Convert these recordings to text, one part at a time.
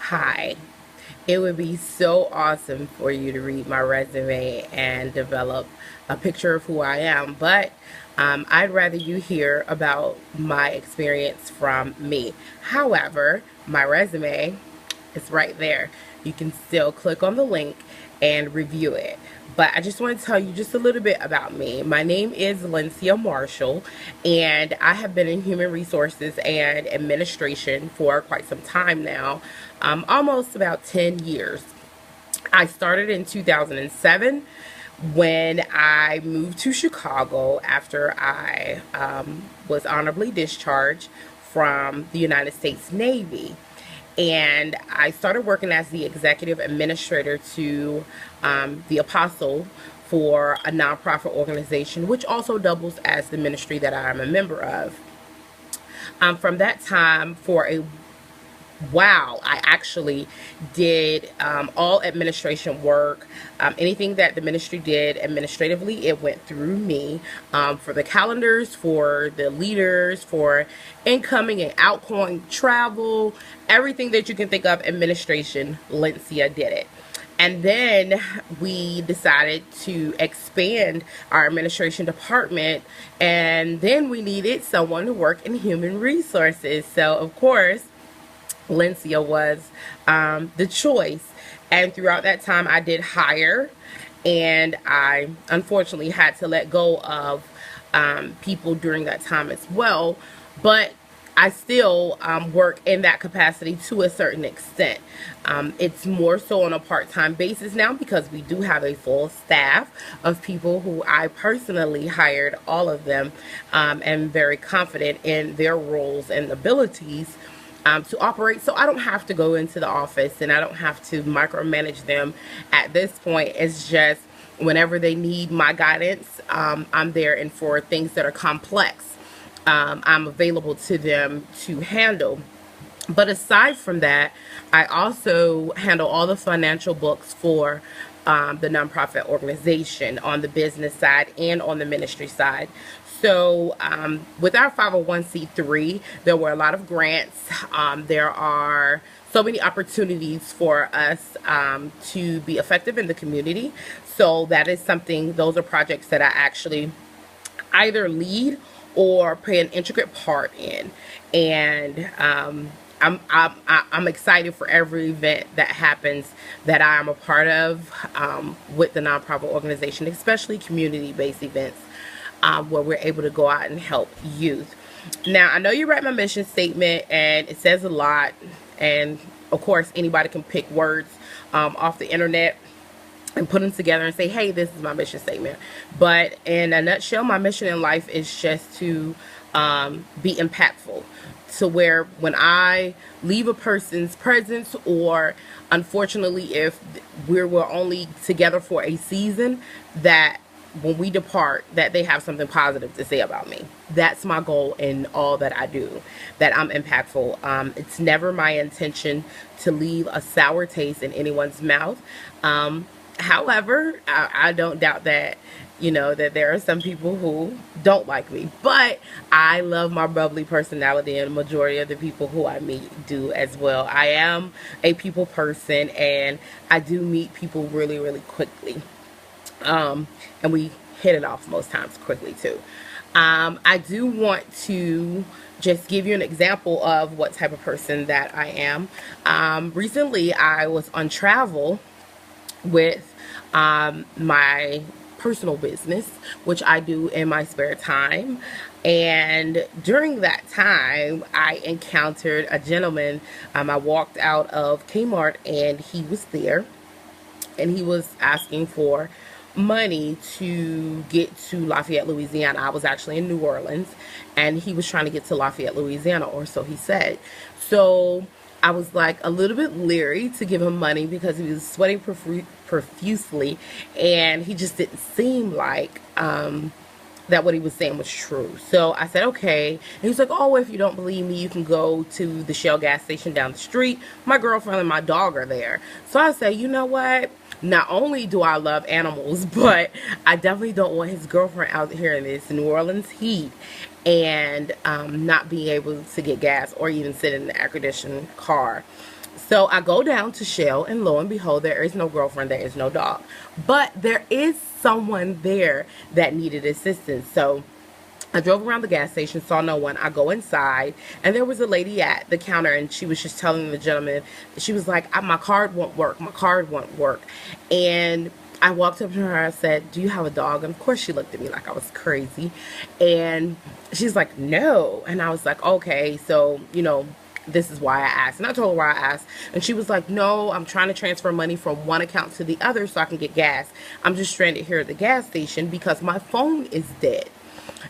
Hi. It would be so awesome for you to read my resume and develop a picture of who I am, but I'd rather you hear about my experience from me. However, my resume is right there. You can still click on the link and review it. But I just want to tell you just a little bit about me. My name is Lencia Marshall, and I have been in human resources and administration for quite some time now, almost about 10 years. I started in 2007 when I moved to Chicago after I was honorably discharged from the United States Navy. And I started working as the executive administrator to the Apostle for a nonprofit organization, which also doubles as the ministry that I am a member of. From that time, for a wow, I actually did all administration work. Anything that the ministry did administratively, it went through me, for the calendars, for the leaders, for incoming and outgoing travel, everything that you can think of administration, Lencia did it. And then we decided to expand our administration department, and then we needed someone to work in human resources. So, of course, Lencia was the choice. And throughout that time, I did hire, and I unfortunately had to let go of people during that time as well. But I still work in that capacity to a certain extent. It's more so on a part-time basis now because we do have a full staff of people who I personally hired, all of them, and very confident in their roles and abilities to operate, so I don't have to go into the office and I don't have to micromanage them. At this point, it's just whenever they need my guidance, I'm there, and for things that are complex, I'm available to them to handle. But aside from that, I also handle all the financial books for the nonprofit organization on the business side and on the ministry side. So with our 501c3, there were a lot of grants. There are so many opportunities for us to be effective in the community. So that is something, those are projects that I actually either lead or play an intricate part in. And I'm excited for every event that happens that I am a part of with the nonprofit organization, especially community-based events where we're able to go out and help youth. Now, I know you read my mission statement, and it says a lot. And of course, anybody can pick words off the internet and put them together and say, hey, this is my mission statement. But in a nutshell, my mission in life is just to be impactful, to where when I leave a person's presence, or unfortunately if we're only together for a season, that when we depart, that they have something positive to say about me. That's my goal in all that I do, that I'm impactful. It's never my intention to leave a sour taste in anyone's mouth. However, I don't doubt that, that there are some people who don't like me, but I love my bubbly personality, and the majority of the people who I meet do as well. I am a people person, and I do meet people really, really quickly. And we hit it off most times quickly too. I do want to just give you an example of what type of person that I am. Recently, I was on travel with my personal business, which I do in my spare time. And during that time, I encountered a gentleman. I walked out of Kmart, and he was there, and he was asking for money to get to Lafayette, Louisiana. I was actually in New Orleans, and he was trying to get to Lafayette, Louisiana, or so he said. So I was like a little bit leery to give him money because he was sweating profusely, and he just didn't seem like that what he was saying was true. So I said, okay. And he was like, oh, if you don't believe me, you can go to the Shell gas station down the street. My girlfriend and my dog are there. So I said, you know what? Not only do I love animals, but I definitely don't want his girlfriend out here in this New Orleans heat and not being able to get gas or even sit in the air conditioned car. So I go down to Shell, and lo and behold, there is no girlfriend, there is no dog. But there is someone there that needed assistance. So I drove around the gas station, saw no one. I go inside, and there was a lady at the counter, and she was just telling the gentleman, she was like, my card won't work, my card won't work. And I walked up to her, I said, do you have a dog? And of course she looked at me like I was crazy. And she's like, no. And I was like, okay, so, this is why I asked. And I told her why I asked. And she was like, no, I'm trying to transfer money from one account to the other so I can get gas. I'm just stranded here at the gas station because my phone is dead.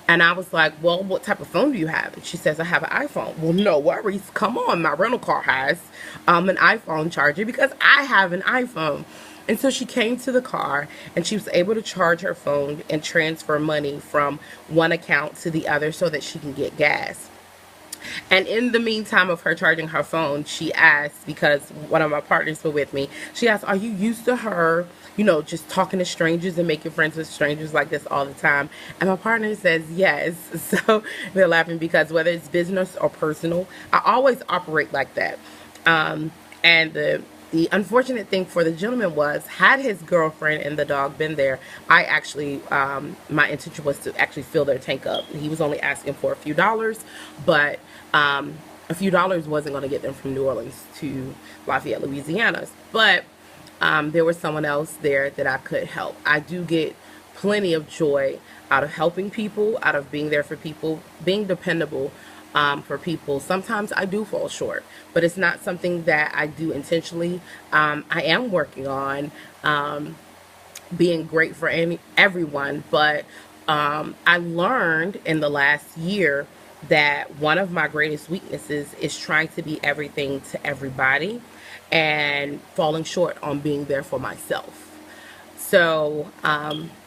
And I was like, well, what type of phone do you have? And she says, I have an iPhone. Well, no worries. Come on. My rental car has an iPhone charger because I have an iPhone. And so she came to the car, and she was able to charge her phone and transfer money from one account to the other so that she can get gas. And in the meantime of her charging her phone, she asked, because one of my partners were with me, she asked, are you used to her, just talking to strangers and making friends with strangers like this all the time? And my partner says yes. So they're laughing because whether it's business or personal, I always operate like that. And the unfortunate thing for the gentleman was, had his girlfriend and the dog been there, I actually, my intention was to actually fill their tank up. He was only asking for a few dollars, but a few dollars wasn't going to get them from New Orleans to Lafayette, Louisiana. But there was someone else there that I could help. I do get plenty of joy out of helping people, out of being there for people, being dependable for people. Sometimes I do fall short, but it's not something that I do intentionally. I am working on being great for everyone, but I learned in the last year that one of my greatest weaknesses is trying to be everything to everybody and falling short on being there for myself. So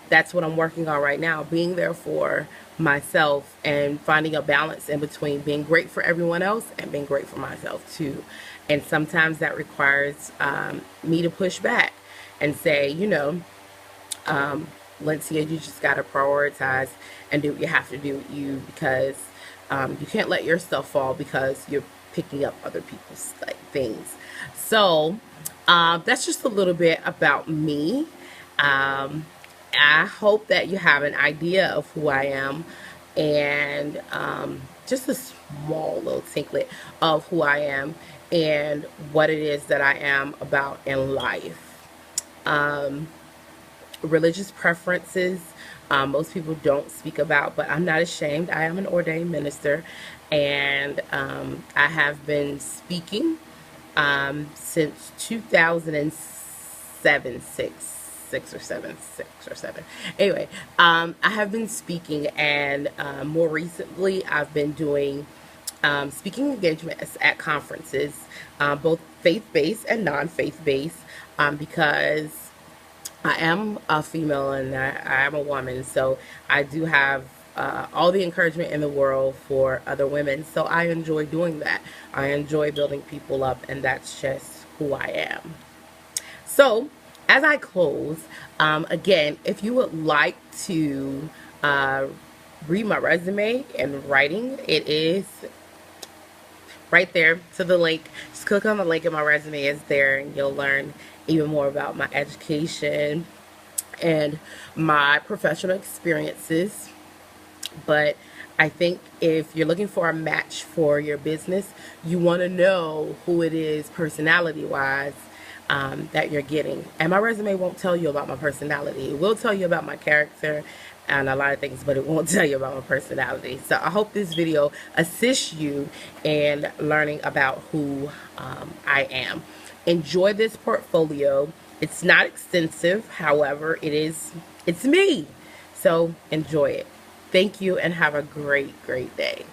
that's what I'm working on right now, being there for myself and finding a balance in between being great for everyone else and being great for myself too. And sometimes that requires me to push back and say, Lencia, you just got to prioritize and do what you have to do with you, because you can't let yourself fall because you're picking up other people's things. So that's just a little bit about me. I hope that you have an idea of who I am, and just a small little tinklet of who I am and what it is that I am about in life. Religious preferences, most people don't speak about, but I'm not ashamed. I am an ordained minister, and I have been speaking since 2007, six or seven. Anyway, I have been speaking, and more recently I've been doing speaking engagements at conferences, both faith-based and non-faith-based, because I am a female and I am a woman, so I do have all the encouragement in the world for other women. So I enjoy doing that. I enjoy building people up, and that's just who I am. So as I close, again, if you would like to read my resume and writing, it is right there to the link. Just click on the link and my resume is there, and you'll learn even more about my education and my professional experiences. But I think if you're looking for a match for your business, you want to know who it is personality wise that you're getting. And my resume won't tell you about my personality. It will tell you about my character and a lot of things, but it won't tell you about my personality. So I hope this video assists you in learning about who I am. Enjoy this portfolio. It's not extensive, however, it's me. So enjoy it. Thank you and have a great day.